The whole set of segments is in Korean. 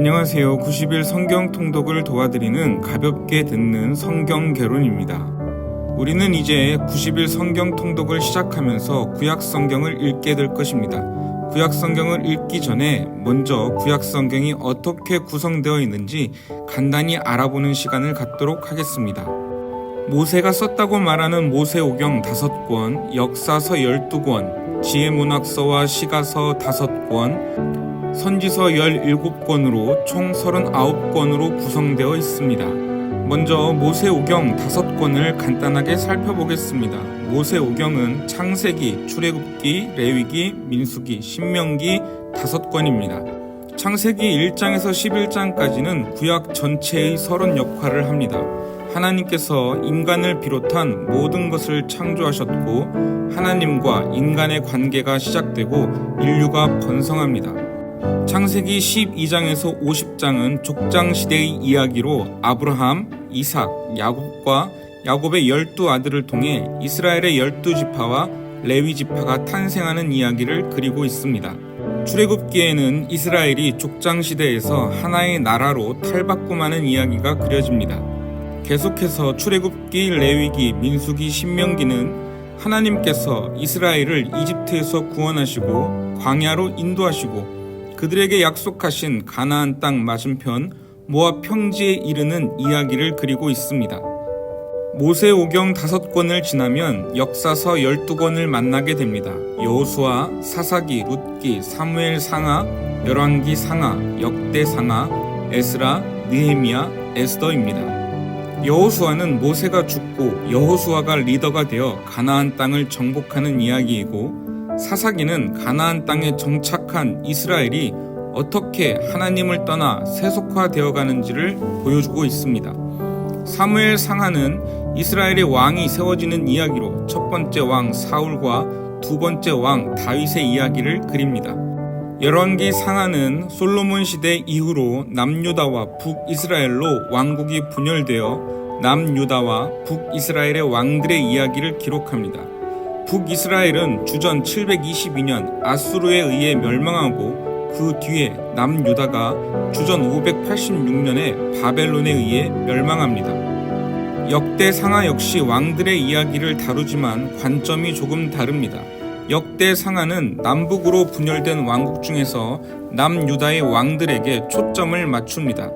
안녕하세요. 90일 성경 통독을 도와드리는 가볍게 듣는 성경 개론입니다. 우리는 이제 90일 성경 통독을 시작하면서 구약 성경을 읽게 될 것입니다. 구약 성경을 읽기 전에 먼저 구약 성경이 어떻게 구성되어 있는지 간단히 알아보는 시간을 갖도록 하겠습니다. 모세가 썼다고 말하는 모세오경 5권, 역사서 12권, 지혜문학서와 시가서 5권, 선지서 17권으로 총 39권으로 구성되어 있습니다. 먼저 모세오경 5권을 간단하게 살펴보겠습니다. 모세오경은 창세기, 출애굽기, 레위기, 민수기, 신명기 5권입니다. 창세기 1장에서 11장까지는 구약 전체의 서론 역할을 합니다. 하나님께서 인간을 비롯한 모든 것을 창조하셨고 하나님과 인간의 관계가 시작되고 인류가 번성합니다. 창세기 12장에서 50장은 족장시대의 이야기로 아브라함, 이삭, 야곱과 야곱의 12아들을 통해 이스라엘의 12지파와 레위지파가 탄생하는 이야기를 그리고 있습니다. 출애굽기에는 이스라엘이 족장시대에서 하나의 나라로 탈바꿈하는 이야기가 그려집니다. 계속해서 출애굽기, 레위기, 민수기, 신명기는 하나님께서 이스라엘을 이집트에서 구원하시고 광야로 인도하시고 그들에게 약속하신 가나안 땅 맞은편 모압 평지에 이르는 이야기를 그리고 있습니다. 모세오경 5권을 지나면 역사서 12권을 만나게 됩니다. 여호수아, 사사기, 룻기, 사무엘 상하, 열왕기 상하, 역대 상하, 에스라, 느헤미야, 에스더입니다. 여호수아는 모세가 죽고 여호수아가 리더가 되어 가나안 땅을 정복하는 이야기이고 사사기는 가나안 땅에 정착한 이스라엘이 어떻게 하나님을 떠나 세속화되어 가는지를 보여주고 있습니다. 사무엘 상하는 이스라엘의 왕이 세워지는 이야기로 첫 번째 왕 사울과 두 번째 왕 다윗의 이야기를 그립니다. 열왕기 상하는 솔로몬 시대 이후로 남유다와 북이스라엘로 왕국이 분열되어 남유다와 북이스라엘의 왕들의 이야기를 기록합니다. 북이스라엘은 주전 722년 아수르에 의해 멸망하고 그 뒤에 남유다가 주전 586년에 바벨론에 의해 멸망합니다. 역대 상하 역시 왕들의 이야기를 다루지만 관점이 조금 다릅니다. 역대 상하는 남북으로 분열된 왕국 중에서 남유다의 왕들에게 초점을 맞춥니다.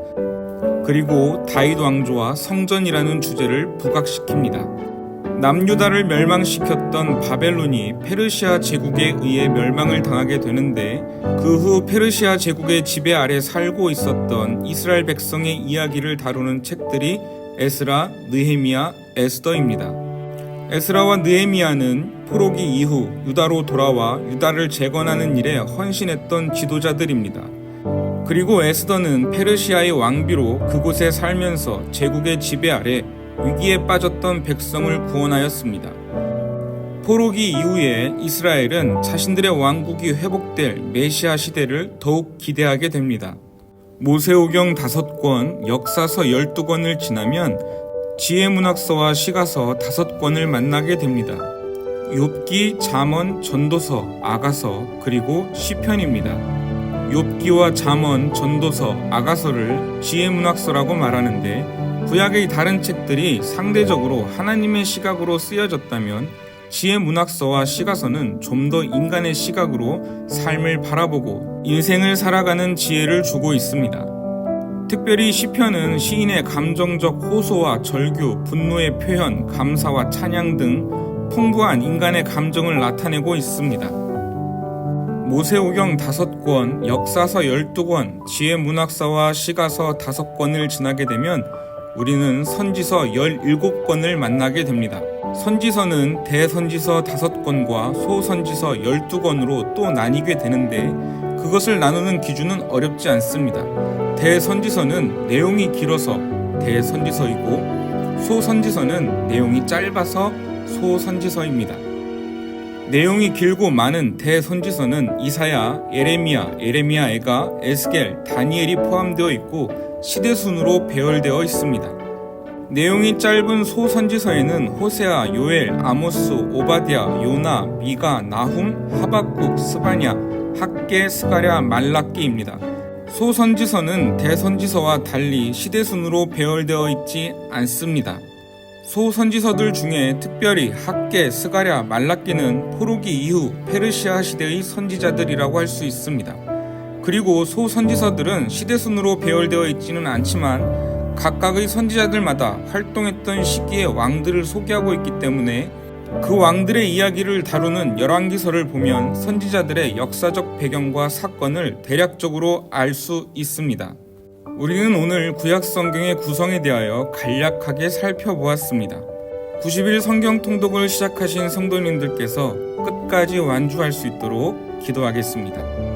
그리고 다윗 왕조와 성전이라는 주제를 부각시킵니다. 남유다를 멸망시켰던 바벨론이 페르시아 제국에 의해 멸망을 당하게 되는데 그 후 페르시아 제국의 지배 아래 살고 있었던 이스라엘 백성의 이야기를 다루는 책들이 에스라, 느헤미야, 에스더입니다. 에스라와 느헤미야는 포로기 이후 유다로 돌아와 유다를 재건하는 일에 헌신했던 지도자들입니다. 그리고 에스더는 페르시아의 왕비로 그곳에 살면서 제국의 지배 아래 위기에 빠졌던 백성을 구원하였습니다. 포로기 이후에 이스라엘은 자신들의 왕국이 회복될 메시아 시대를 더욱 기대하게 됩니다. 모세오경 5권, 역사서 12권을 지나면 지혜문학서와 시가서 5권을 만나게 됩니다. 욥기, 잠언, 전도서, 아가서, 그리고 시편입니다. 욥기와 잠언, 전도서, 아가서를 지혜문학서라고 말하는데 구약의 다른 책들이 상대적으로 하나님의 시각으로 쓰여졌다면 지혜문학서와 시가서는 좀 더 인간의 시각으로 삶을 바라보고 인생을 살아가는 지혜를 주고 있습니다. 특별히 시편은 시인의 감정적 호소와 절규, 분노의 표현, 감사와 찬양 등 풍부한 인간의 감정을 나타내고 있습니다. 모세오경 5권, 역사서 12권, 지혜문학서와 시가서 5권을 지나게 되면 우리는 선지서 17권을 만나게 됩니다. 선지서는 대선지서 5권과 소선지서 12권으로 또 나뉘게 되는데 그것을 나누는 기준은 어렵지 않습니다. 대선지서는 내용이 길어서 대선지서이고 소선지서는 내용이 짧아서 소선지서입니다. 내용이 길고 많은 대선지서는 이사야, 에레미야, 에가, 에스겔, 다니엘이 포함되어 있고 시대순으로 배열되어 있습니다. 내용이 짧은 소선지서에는 호세아, 요엘, 아모스, 오바댜, 요나, 미가, 나훔, 하박국, 스바냐, 학개, 스가랴, 말라기입니다. 소선지서는 대선지서와 달리 시대순으로 배열되어 있지 않습니다. 소선지서들 중에 특별히 학계, 스가랴, 말라기는 포로기 이후 페르시아 시대의 선지자들이라고 할 수 있습니다. 그리고 소선지서들은 시대순으로 배열되어 있지는 않지만 각각의 선지자들마다 활동했던 시기의 왕들을 소개하고 있기 때문에 그 왕들의 이야기를 다루는 열왕기서를 보면 선지자들의 역사적 배경과 사건을 대략적으로 알 수 있습니다. 우리는 오늘 구약 성경의 구성에 대하여 간략하게 살펴보았습니다. 90일 성경 통독을 시작하신 성도님들께서 끝까지 완주할 수 있도록 기도하겠습니다.